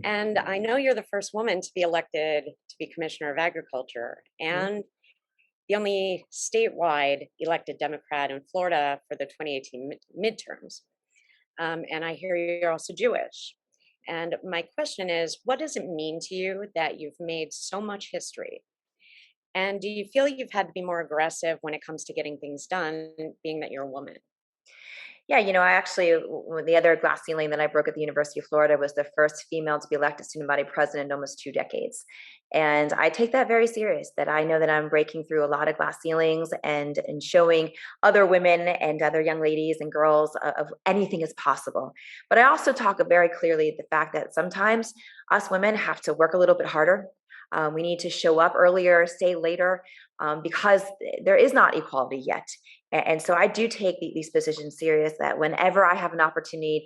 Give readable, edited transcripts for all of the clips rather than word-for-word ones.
And I know you're the first woman to be elected to be Commissioner of Agriculture Mhm. and the only statewide elected Democrat in Florida for the 2018 midterms. And I hear you're also Jewish. And my question is, what does it mean to you that you've made so much history? And do you feel you've had to be more aggressive when it comes to getting things done, being that you're a woman? Yeah, I actually, the other glass ceiling that I broke at the University of Florida was the first female to be elected student body president in almost 2 decades. And I take that very serious, that I know that I'm breaking through a lot of glass ceilings and showing other women and other young ladies and girls of anything is possible. But I also talk very clearly the fact that sometimes us women have to work a little bit harder. We need to show up earlier, stay later, because there is not equality yet. And so I do take these positions serious, that whenever I have an opportunity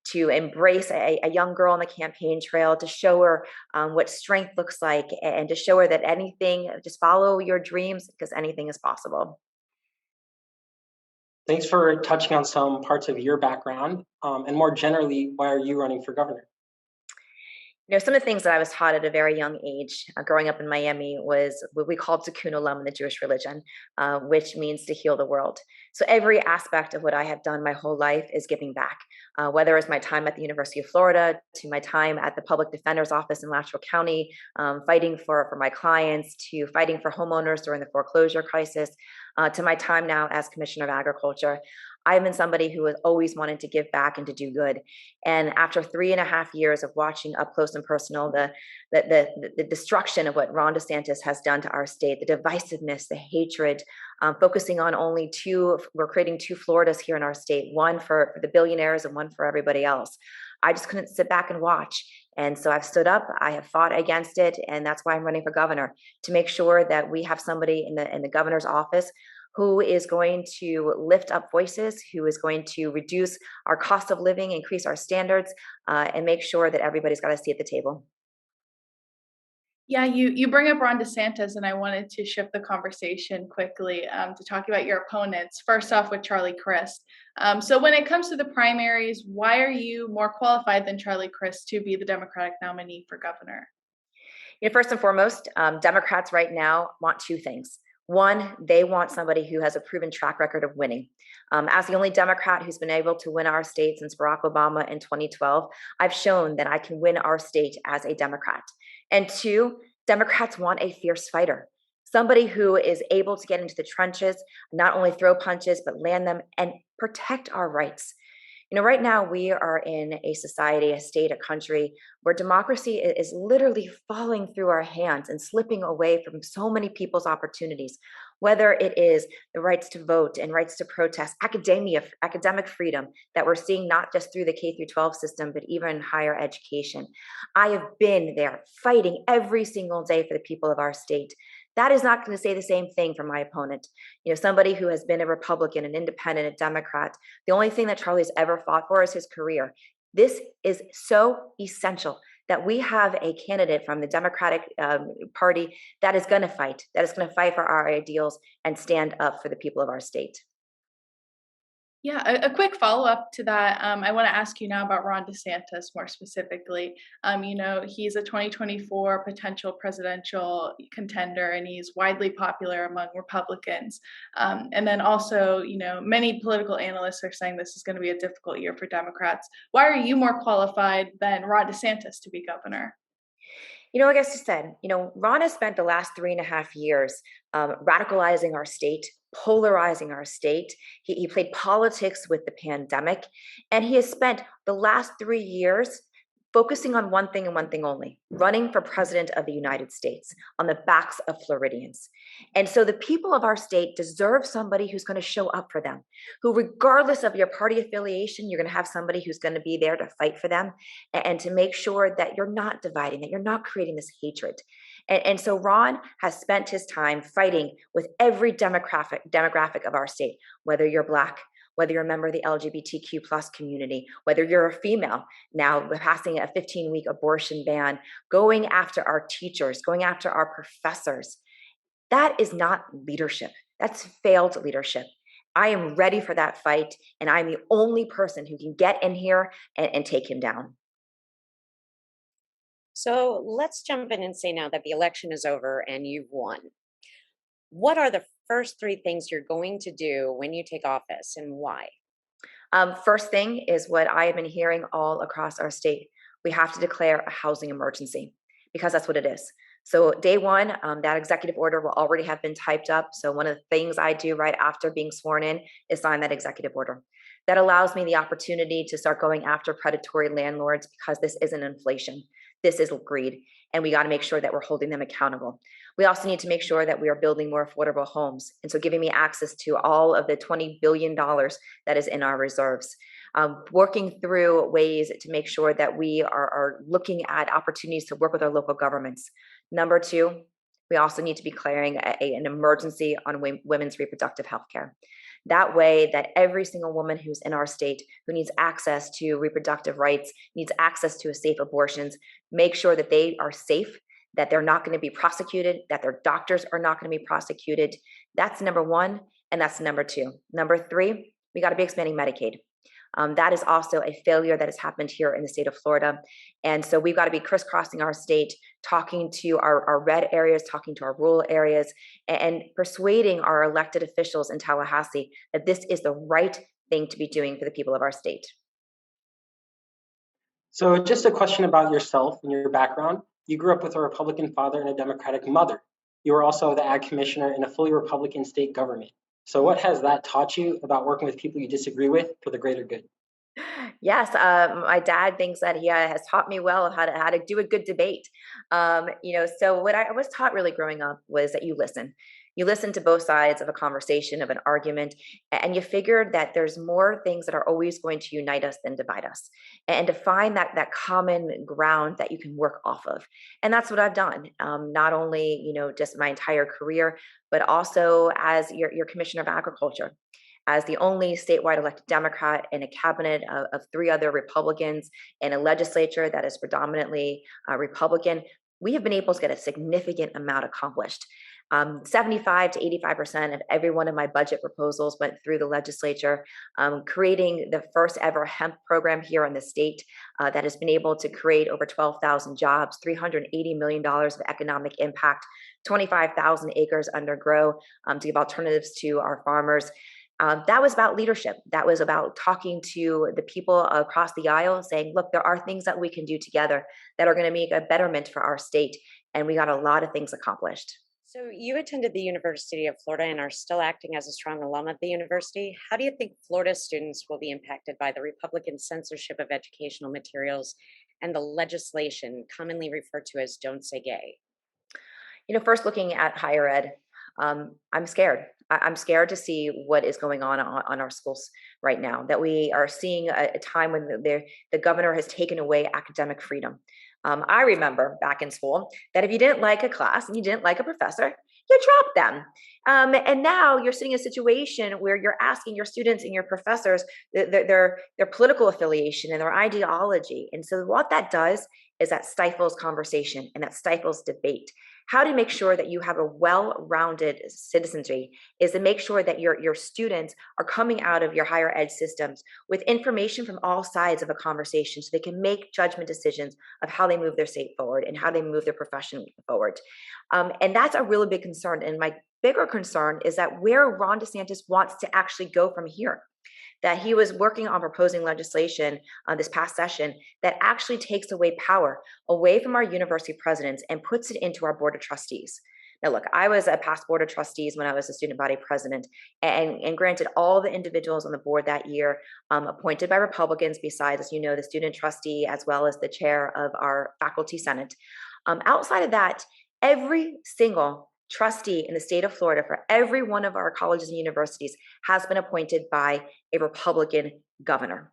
to embrace a young girl on the campaign trail, to show her what strength looks like, and to show her that anything, just follow your dreams, because anything is possible. Thanks for touching on some parts of your background. And more generally, why are you running for governor? Some of the things that I was taught at a very young age, growing up in Miami, was what we called tikkun olam in the Jewish religion, which means to heal the world. So every aspect of what I have done my whole life is giving back, whether it's my time at the University of Florida, to my time at the Public Defender's Office in Alachua County, fighting for my clients, to fighting for homeowners during the foreclosure crisis, to my time now as Commissioner of Agriculture. I've been somebody who has always wanted to give back and to do good. And after 3.5 years of watching up close and personal the destruction of what Ron DeSantis has done to our state, the divisiveness, the hatred, focusing on only two, we're creating two Floridas here in our state, one for the billionaires and one for everybody else. I just couldn't sit back and watch. And so I've stood up, I have fought against it, and that's why I'm running for governor, to make sure that we have somebody in the governor's office who is going to lift up voices, who is going to reduce our cost of living, increase our standards, and make sure that everybody's got a seat at the table. Yeah, you bring up Ron DeSantis, and I wanted to shift the conversation quickly to talk about your opponents. First off, with Charlie Crist. So when it comes to the primaries, why are you more qualified than Charlie Crist to be the Democratic nominee for governor? First and foremost, Democrats right now want two things. One, they want somebody who has a proven track record of winning. As the only Democrat who's been able to win our state since Barack Obama in 2012, I've shown that I can win our state as a Democrat. And two, Democrats want a fierce fighter, somebody who is able to get into the trenches, not only throw punches, but land them and protect our rights. Right now we are in a society, a state, a country where democracy is literally falling through our hands and slipping away from so many people's opportunities, whether it is the rights to vote and rights to protest, academic freedom that we're seeing not just through the K through 12 system, but even higher education. I have been there fighting every single day for the people of our state. That is not going to say the same thing for my opponent. Somebody who has been a Republican, an independent, a Democrat. The only thing that Charlie's ever fought for is his career. This is so essential that we have a candidate from the Democratic Party that is going to fight, for our ideals and stand up for the people of our state. Yeah, a quick follow-up to that. I want to ask you now about Ron DeSantis more specifically. He's a 2024 potential presidential contender, and he's widely popular among Republicans. And then also, many political analysts are saying this is going to be a difficult year for Democrats. Why are you more qualified than Ron DeSantis to be governor? Like I just said, Ron has spent the last 3.5 years radicalizing our state, polarizing our state. He played politics with the pandemic, and he has spent the last 3 years focusing on one thing and one thing only: running for president of the United States on the backs of Floridians. And so the people of our state deserve somebody who's going to show up for them, who, regardless of your party affiliation, you're going to have somebody who's going to be there to fight for them and to make sure that you're not dividing, that you're not creating this hatred. And so Ron has spent his time fighting with every demographic of our state, whether you're Black, whether you're a member of the LGBTQ plus community, whether you're a female. Now we're passing a 15-week abortion ban, going after our teachers, going after our professors. That is not leadership. That's failed leadership. I am ready for that fight, and I'm the only person who can get in here and take him down. So let's jump in and say now that the election is over and you've won. What are the first three things you're going to do when you take office and why? First thing is what I have been hearing all across our state. We have to declare a housing emergency because that's what it is. So day one, that executive order will already have been typed up. So one of the things I do right after being sworn in is sign that executive order. That allows me the opportunity to start going after predatory landlords because this isn't inflation. This is greed. And we got to make sure that we're holding them accountable. We also need to make sure that we are building more affordable homes. And so giving me access to all of the $20 billion that is in our reserves. Working through ways to make sure that we are looking at opportunities to work with our local governments. Number two, we also need to be declaring an emergency on women's reproductive health care. That way that every single woman who's in our state who needs access to reproductive rights, needs access to a safe abortions, make sure that they are safe, that they're not going to be prosecuted, that their doctors are not going to be prosecuted. That's number one, and that's number two. Number three, we got to be expanding Medicaid. That is also a failure that has happened here in the state of Florida. And so we've got to be crisscrossing our state, talking to our red areas, talking to our rural areas, and persuading our elected officials in Tallahassee that this is the right thing to be doing for the people of our state. So just a question about yourself and your background. You grew up with a Republican father and a Democratic mother. You were also the ag commissioner in a fully Republican state government. So what has that taught you about working with people you disagree with for the greater good? Yes, my dad thinks that he has taught me well how to do a good debate. So what I was taught really growing up was that you listen. You listen to both sides of a conversation, of an argument, and you figure that there's more things that are always going to unite us than divide us, and to find that common ground that you can work off of. And that's what I've done. Not only just my entire career, but also as your commissioner of agriculture, as the only statewide elected Democrat in a cabinet of three other Republicans in a legislature that is predominantly Republican. We have been able to get a significant amount accomplished. 75 to 85% of every one of my budget proposals went through the legislature, creating the first ever hemp program here in the state that has been able to create over 12,000 jobs, $380 million of economic impact, 25,000 acres under grow to give alternatives to our farmers. That was about leadership. That was about talking to the people across the aisle saying, look, there are things that we can do together that are going to make a betterment for our state. And we got a lot of things accomplished. So you attended the University of Florida and are still acting as a strong alum of the university. How do you think Florida students will be impacted by the Republican censorship of educational materials and the legislation commonly referred to as Don't Say Gay? First looking at higher ed, I'm scared. I'm scared to see what is going on our schools right now, that we are seeing a time when the governor has taken away academic freedom. I remember back in school that if you didn't like a class and you didn't like a professor, you dropped them. And now you're sitting in a situation where you're asking your students and your professors their political affiliation and their ideology. And so what that does is that stifles conversation and that stifles debate. How to make sure that you have a well-rounded citizenry is to make sure that your students are coming out of your higher ed systems with information from all sides of a conversation so they can make judgment decisions of how they move their state forward and how they move their profession forward. And that's a really big concern. And my bigger concern is that where Ron DeSantis wants to actually go from here, that he was working on proposing legislation this past session that actually takes away power away from our university presidents and puts it into our board of trustees. Now, look, I was a past board of trustees when I was a student body president, and granted, all the individuals on the board that year appointed by Republicans, besides, as you know, the student trustee, as well as the chair of our faculty senate. Outside of that, every single trustee in the state of Florida for every one of our colleges and universities has been appointed by a Republican governor.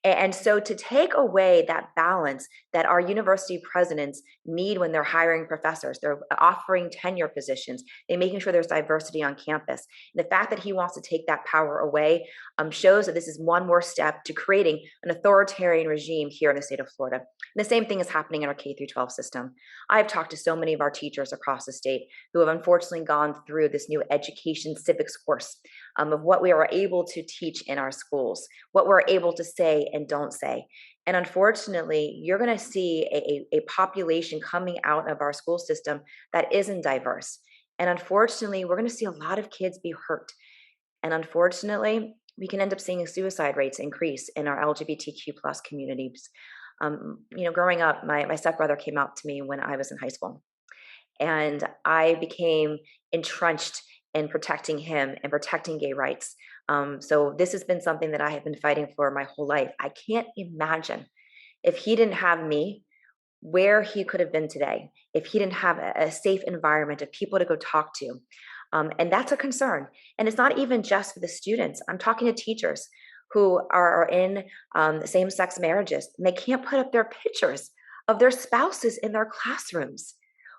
And so to take away that balance that our university presidents need when they're hiring professors, they're offering tenure positions, they're making sure there's diversity on campus. And the fact that he wants to take that power away shows that this is one more step to creating an authoritarian regime here in the state of Florida. And the same thing is happening in our K through 12 system. I've talked to so many of our teachers across the state who have unfortunately gone through this new education civics course of what we are able to teach in our schools, what we're able to say and don't say. And unfortunately, you're going to see a population coming out of our school system that isn't diverse. And unfortunately, we're going to see a lot of kids be hurt. And unfortunately, we can end up seeing suicide rates increase in our LGBTQ plus communities. Growing up, my stepbrother came out to me when I was in high school, and I became entrenched in protecting him and protecting gay rights. So this has been something that I have been fighting for my whole life. I can't imagine if he didn't have me, where he could have been today, if he didn't have a safe environment of people to go talk to. And that's a concern. And it's not even just for the students. I'm talking to teachers who are in same-sex marriages, and they can't put up their pictures of their spouses in their classrooms.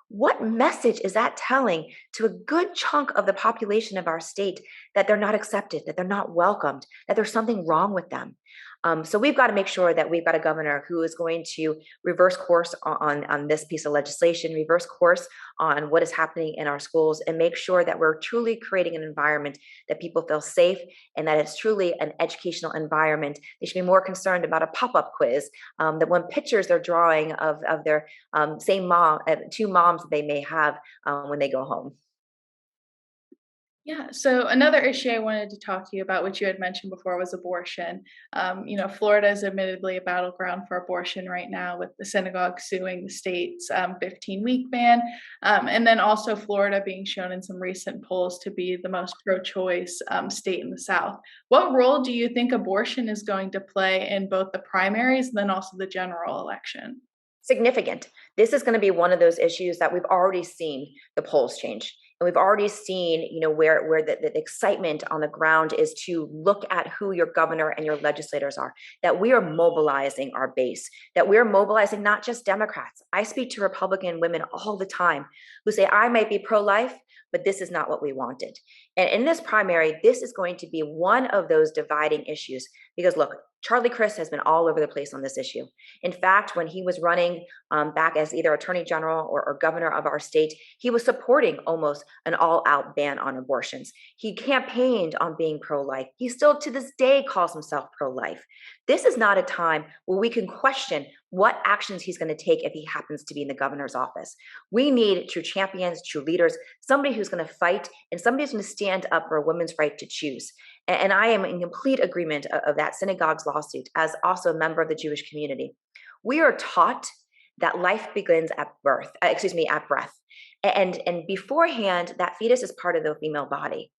What message is that telling to a good chunk of the population of our state that they're not accepted, that they're not welcomed, that there's something wrong with them? So we've got to make sure that we've got a governor who is going to reverse course on this piece of legislation, reverse course on what is happening in our schools, and make sure that we're truly creating an environment that people feel safe and that it's truly an educational environment. They should be more concerned about a pop-up quiz, that when pictures they're drawing of their same mom, two moms that they may have when they go home. Yeah, so another issue I wanted to talk to you about, which you had mentioned before, was abortion. Florida is admittedly a battleground for abortion right now, with the synagogue suing the state's 15-week ban, and then also Florida being shown in some recent polls to be the most pro-choice state in the South. What role do you think abortion is going to play in both the primaries and then also the general election? Significant. This is going to be one of those issues that we've already seen the polls change. And we've already seen, where the excitement on the ground is to look at who your governor and your legislators are, that we are mobilizing our base, that we're mobilizing not just Democrats. I speak to Republican women all the time who say, I might be pro-life, but this is not what we wanted. And in this primary, this is going to be one of those dividing issues, because look, Charlie Crist has been all over the place on this issue. In fact, when he was running back as either attorney general or governor of our state, he was supporting almost an all-out ban on abortions. He campaigned on being pro-life. He still to this day calls himself pro-life. This is not a time where we can question what actions he's going to take if he happens to be in the governor's office. We need true champions, true leaders, somebody who's going to fight, and somebody who's going to stand up for a woman's right to choose. And I am in complete agreement of that synagogue's lawsuit as also a member of the Jewish community. We are taught that life begins at birth, at breath. And beforehand, that fetus is part of the female body.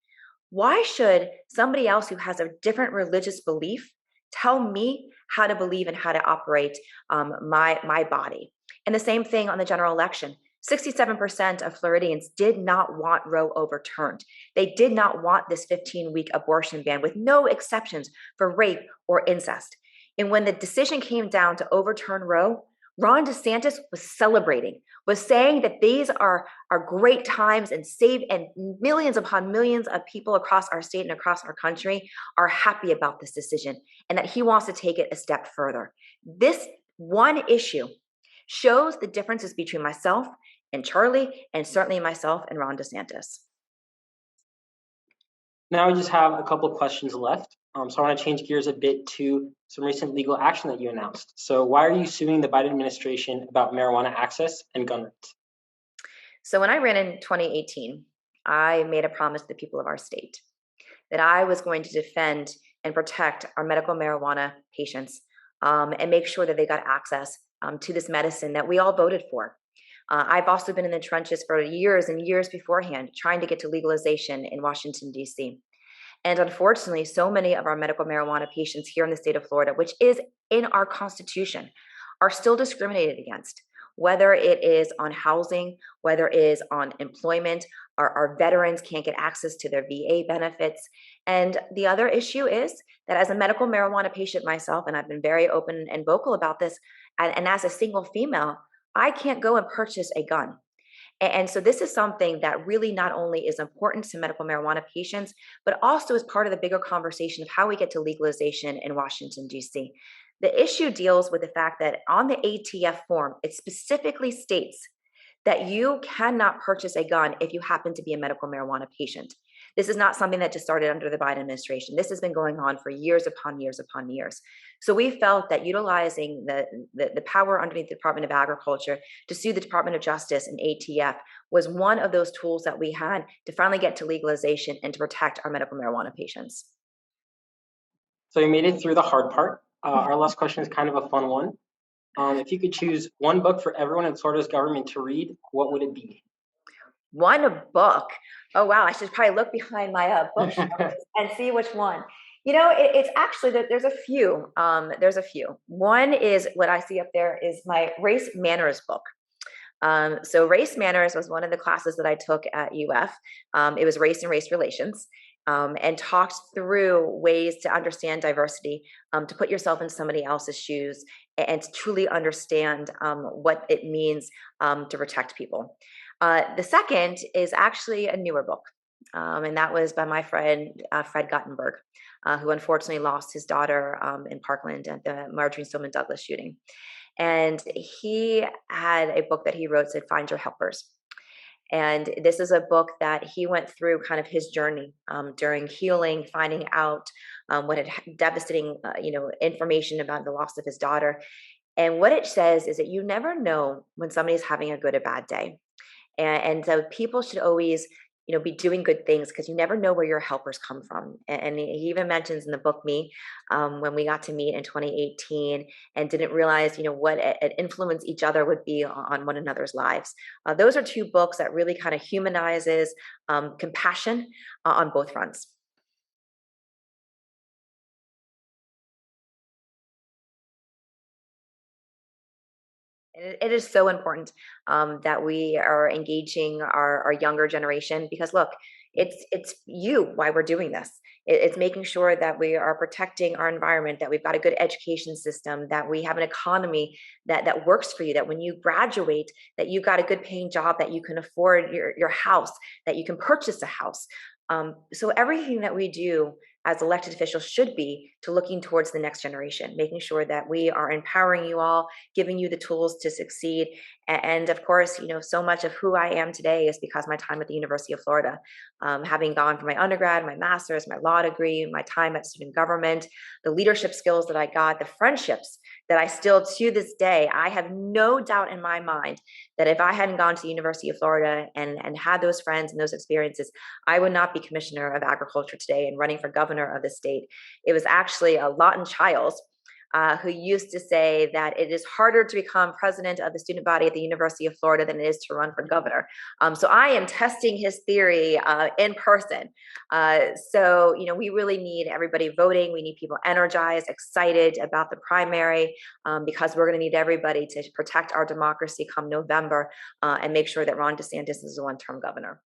Why should somebody else who has a different religious belief tell me how to believe and how to operate my body? And the same thing on the general election. 67% of Floridians did not want Roe overturned. They did not want this 15-week abortion ban with no exceptions for rape or incest. And when the decision came down to overturn Roe, Ron DeSantis was celebrating, was saying that these are great times and millions upon millions of people across our state and across our country are happy about this decision, and that he wants to take it a step further. This one issue shows the differences between myself and Charlie, and certainly myself and Ron DeSantis. Now we just have a couple of questions left. So I want to change gears a bit to some recent legal action that you announced. So why are you suing the Biden administration about marijuana access and gun rights? So when I ran in 2018, I made a promise to the people of our state that I was going to defend and protect our medical marijuana patients and make sure that they got access to this medicine that we all voted for. I've also been in the trenches for years and years beforehand, trying to get to legalization in Washington, D.C. And unfortunately, so many of our medical marijuana patients here in the state of Florida, which is in our Constitution, are still discriminated against, whether it is on housing, whether it is on employment. Our veterans can't get access to their VA benefits. And the other issue is that as a medical marijuana patient myself, and I've been very open and vocal about this, and as a single female, I can't go and purchase a gun. And so this is something that really not only is important to medical marijuana patients, but also is part of the bigger conversation of how we get to legalization in Washington, D.C. The issue deals with the fact that on the ATF form, it specifically states that you cannot purchase a gun if you happen to be a medical marijuana patient. This is not something that just started under the Biden administration. This has been going on for years upon years upon years. So we felt that utilizing the power underneath the Department of Agriculture to sue the Department of Justice and ATF was one of those tools that we had to finally get to legalization and to protect our medical marijuana patients. So you made it through the hard part. Our last question is kind of a fun one. If you could choose one book for everyone in Florida's government to read, what would it be? One book. Oh, wow. I should probably look behind my bookshelf and see which one. It's actually that there's a few. There's a few. One is what I see up there is my Race Manners book. So Race Manners was one of the classes that I took at UF. It was race and race relations. And talked through ways to understand diversity, to put yourself in somebody else's shoes, and to truly understand what it means to protect people. The second is actually a newer book, and that was by my friend Fred Guttenberg, who unfortunately lost his daughter in Parkland at the Marjorie Stoneman Douglas shooting. And he had a book that he wrote said, "Find Your Helpers." And this is a book that he went through kind of his journey during healing, finding out what had devastating, information about the loss of his daughter. And what it says is that you never know when somebody's having a good or bad day. And so people should always, be doing good things because you never know where your helpers come from. And he even mentions in the book Me, when we got to meet in 2018 and didn't realize, what an influence each other would be on one another's lives. Those are two books that really kind of humanizes compassion on both fronts. It is so important that we are engaging our younger generation because look, it's why we're doing this. It's making sure that we are protecting our environment, that we've got a good education system, that we have an economy that works for you, that when you graduate, that you've got a good paying job, that you can afford your house, that you can purchase a house. So everything that we do as elected officials should be to looking towards the next generation, making sure that we are empowering you all, giving you the tools to succeed. And of course, so much of who I am today is because of my time at the University of Florida, having gone for my undergrad, my master's, my law degree, my time at student government, the leadership skills that I got, the friendships that I still to this day, I have no doubt in my mind that if I hadn't gone to the University of Florida and had those friends and those experiences, I would not be Commissioner of Agriculture today and running for governor of the state. It was actually Lawton Chiles who used to say that it is harder to become president of the student body at the University of Florida than it is to run for governor. So I am testing his theory in person. So we really need everybody voting. We need people energized, excited about the primary, because we're going to need everybody to protect our democracy come November and make sure that Ron DeSantis is a one-term governor.